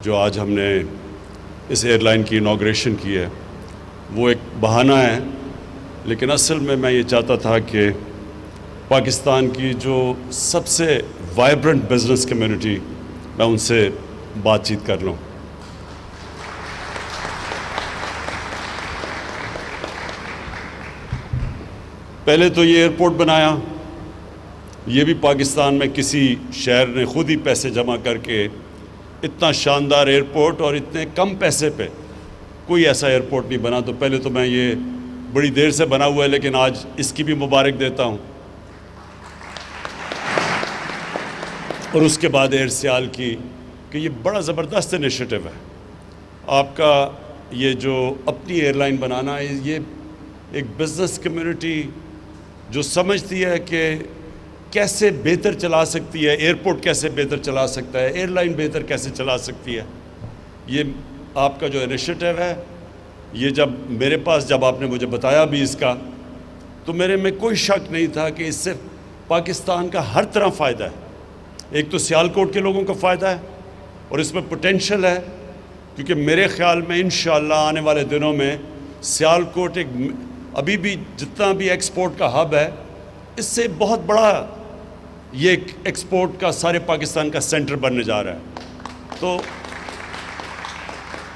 جو آج ہم نے اس ایئر لائن کی انوگریشن کی ہے وہ ایک بہانہ ہے، لیکن اصل میں یہ چاہتا تھا کہ پاکستان کی جو سب سے وائبرنٹ بزنس کمیونٹی، میں ان سے بات چیت کر لوں۔ پہلے تو یہ ایئرپورٹ بنایا، یہ بھی پاکستان میں کسی شہر نے خود ہی پیسے جمع کر کے اتنا شاندار ایئرپورٹ اور اتنے کم پیسے پہ کوئی ایسا ایئرپورٹ نہیں بنا۔ تو پہلے تو میں یہ بڑی دیر سے بنا ہوا ہے، لیکن آج اس کی بھی مبارک دیتا ہوں۔ اور اس کے بعد ایئر سیال کی کہ یہ بڑا زبردست انیشیٹو ہے آپ کا، یہ جو اپنی ایئر لائن بنانا ہے۔ یہ ایک بزنس کمیونٹی جو سمجھتی ہے کہ کیسے بہتر چلا سکتی ہے، ایئرپورٹ کیسے بہتر چلا سکتا ہے، ایئر لائن بہتر کیسے چلا سکتی ہے، یہ آپ کا جو انیشیٹو ہے، یہ جب میرے پاس جب آپ نے مجھے بتایا بھی اس کا، تو میرے میں کوئی شک نہیں تھا کہ اس سے پاکستان کا ہر طرح فائدہ ہے۔ ایک تو سیالکوٹ کے لوگوں کا فائدہ ہے اور اس میں پوٹینشل ہے، کیونکہ میرے خیال میں انشاءاللہ آنے والے دنوں میں سیالکوٹ ایک ابھی بھی جتنا بھی ایکسپورٹ کا ہب ہے، اس سے بہت بڑا یہ ایکسپورٹ کا سارے پاکستان کا سینٹر بننے جا رہا ہے۔ تو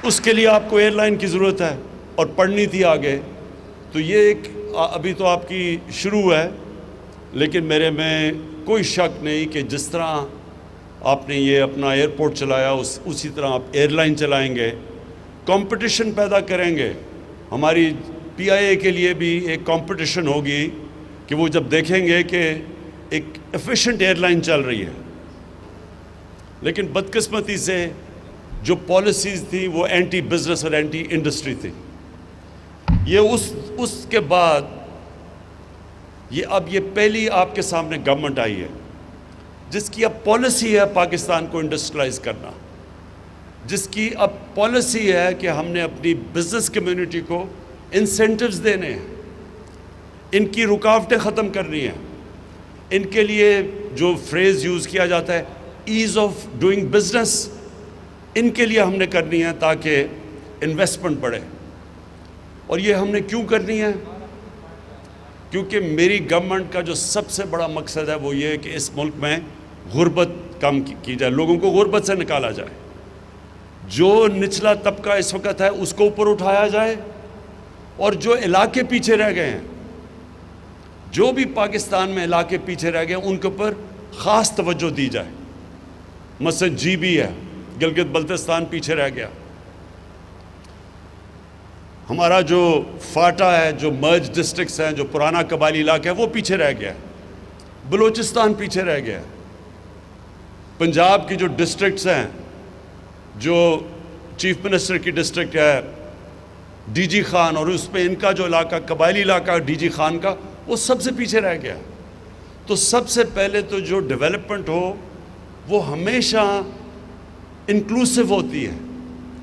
اس کے لیے آپ کو ایئر لائن کی ضرورت ہے اور پڑھنی تھی آگے، تو یہ ایک ابھی تو آپ کی شروع ہے، لیکن میرے میں کوئی شک نہیں کہ جس طرح آپ نے یہ اپنا ایئرپورٹ چلایا اسی طرح آپ ایئر لائن چلائیں گے، کمپٹیشن پیدا کریں گے۔ ہماری پی آئی اے کے لیے بھی ایک کمپٹیشن ہوگی کہ وہ جب دیکھیں گے کہ ایک ایفیشنٹ ایئر لائن چل رہی ہے، لیکن بدقسمتی سے جو پالیسیز تھی وہ اینٹی بزنس اور اینٹی انڈسٹری تھی۔ یہ اس کے بعد اب یہ پہلی آپ کے سامنے گورنمنٹ آئی ہے جس کی اب پالیسی ہے پاکستان کو انڈسٹریلائز کرنا، جس کی اب پالیسی ہے کہ ہم نے اپنی بزنس کمیونٹی کو انسینٹیوز دینے ہیں، ان کی رکاوٹیں ختم کرنی ہیں۔ ان کے لیے جو فریز یوز کیا جاتا ہے ایز آف ڈوئنگ بزنس، ان کے لیے ہم نے کرنی ہے تاکہ انویسٹمنٹ بڑھے۔ اور یہ ہم نے کیوں کرنی ہے؟ کیونکہ میری گورنمنٹ کا جو سب سے بڑا مقصد ہے وہ یہ ہے کہ اس ملک میں غربت کم کی جائے، لوگوں کو غربت سے نکالا جائے، جو نچلا طبقہ اس وقت ہے اس کو اوپر اٹھایا جائے، اور جو علاقے پیچھے رہ گئے ہیں، جو بھی پاکستان میں علاقے پیچھے رہ گئے ہیں، ان کے اوپر خاص توجہ دی جائے۔ مثلا جی بی ہے، گلگت بلتستان پیچھے رہ گیا، ہمارا جو فاٹا ہے، جو مرج ڈسٹرکٹس ہیں، جو پرانا قبائلی علاقہ ہے وہ پیچھے رہ گیا، بلوچستان پیچھے رہ گیا، پنجاب کی جو ڈسٹرکٹس ہیں، جو چیف منسٹر کی ڈسٹرکٹ ہے ڈی جی خان، اور اس میں ان کا جو علاقہ قبائلی علاقہ ڈی جی خان کا، وہ سب سے پیچھے رہ گیا۔ تو سب سے پہلے تو جو ڈیولپمنٹ ہو وہ ہمیشہ انکلوسیو ہوتی ہے۔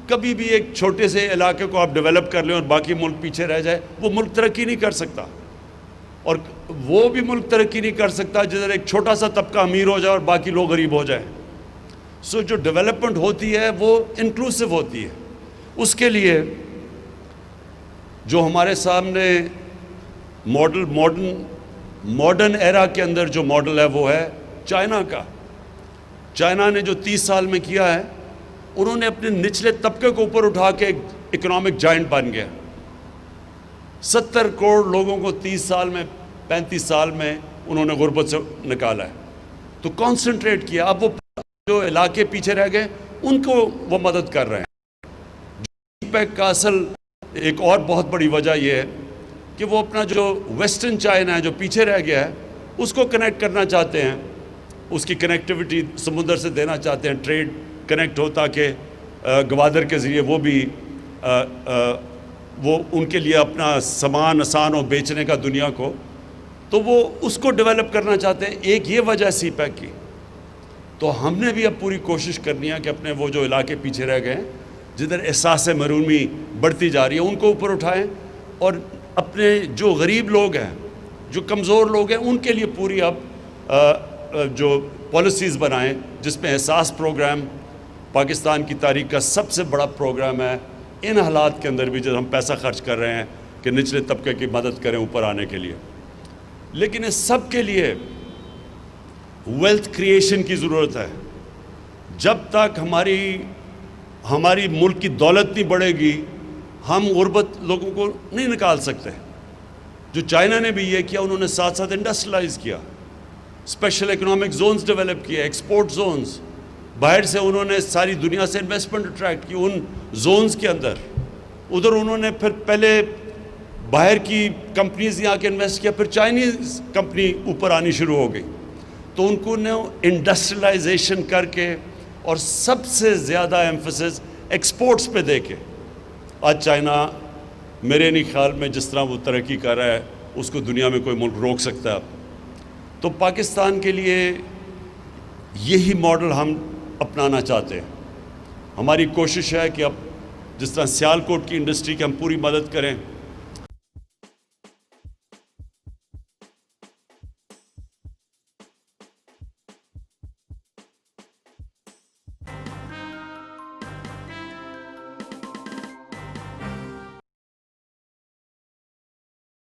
کبھی بھی ایک چھوٹے سے علاقے کو آپ ڈیولپ کر لیں اور باقی ملک پیچھے رہ جائے، وہ ملک ترقی نہیں کر سکتا، اور وہ بھی ملک ترقی نہیں کر سکتا جدھر ایک چھوٹا سا طبقہ امیر ہو جائے اور باقی لوگ غریب ہو جائیں۔ سو جو ڈیولپمنٹ ہوتی ہے وہ انکلوسیو ہوتی ہے۔ اس کے لیے جو ہمارے سامنے ماڈرن ایرا کے اندر جو ماڈل ہے وہ ہے چائنا کا۔ چائنا نے جو 30 سال میں کیا ہے، انہوں نے اپنے نچلے طبقے کو اوپر اٹھا کے ایک اکنامک جائنٹ بن گیا۔ 70 کروڑ لوگوں کو 30 سال میں 35 سال میں انہوں نے غربت سے نکالا ہے۔ تو کانسنٹریٹ کیا، اب وہ جو علاقے پیچھے رہ گئے ان کو وہ مدد کر رہے ہیں۔ سی پیک کا اصل ایک اور بہت بڑی وجہ یہ ہے کہ وہ اپنا جو ویسٹرن چائنا ہے جو پیچھے رہ گیا ہے اس کو کنیکٹ کرنا چاہتے ہیں، اس کی کنیکٹیوٹی سمندر سے دینا چاہتے ہیں، ٹریڈ کنیکٹ ہو تاکہ گوادر کے ذریعے وہ ان کے لیے اپنا سامان آسان ہو بیچنے کا دنیا کو، تو وہ اس کو ڈیولپ کرنا چاہتے ہیں۔ ایک یہ وجہ سی پیک کی۔ تو ہم نے بھی اب پوری کوشش کرنی ہے کہ اپنے وہ جو علاقے پیچھے رہ گئے ہیں، جدھر احساس محرومی بڑھتی جا رہی ہے، ان کو اوپر اٹھائیں، اور اپنے جو غریب لوگ ہیں، جو کمزور لوگ ہیں، ان کے لیے پوری اب جو پالیسیز بنائیں، جس میں احساس پروگرام پاکستان کی تاریخ کا سب سے بڑا پروگرام ہے ان حالات کے اندر بھی جب ہم پیسہ خرچ کر رہے ہیں کہ نچلے طبقے کی مدد کریں اوپر آنے کے لیے. لیکن اس سب کے لیے ویلتھ کریشن کی ضرورت ہے. جب تک ہماری ملک کی دولت نہیں بڑھے گی ہم غربت لوگوں کو نہیں نکال سکتے. جو چائنا نے بھی یہ کیا, انہوں نے ساتھ ساتھ انڈسٹریلائز کیا, اسپیشل اکنامک زونز ڈیولپ کیے, ایکسپورٹ زونز. باہر سے انہوں نے ساری دنیا سے انویسٹمنٹ اٹریکٹ کی ان زونز کے اندر. ادھر انہوں نے پھر پہلے باہر کی کمپنیز یہاں کے انویسٹ کیا, پھر چائنیز کمپنی اوپر آنی شروع ہو گئی. تو ان کو نے انڈسٹریلائزیشن کر کے اور سب سے زیادہ ایمفسس ایکسپورٹس پہ دے کے آج چائنا میرے نہیں خیال میں جس طرح وہ ترقی کر رہا ہے اس کو دنیا میں کوئی ملک روک سکتا ہے. تو پاکستان کے لیے یہی ماڈل ہم اپنانا چاہتے ہیں. ہماری کوشش ہے کہ اب جس طرح سیالکوٹ کی انڈسٹری کی ہم پوری مدد کریں,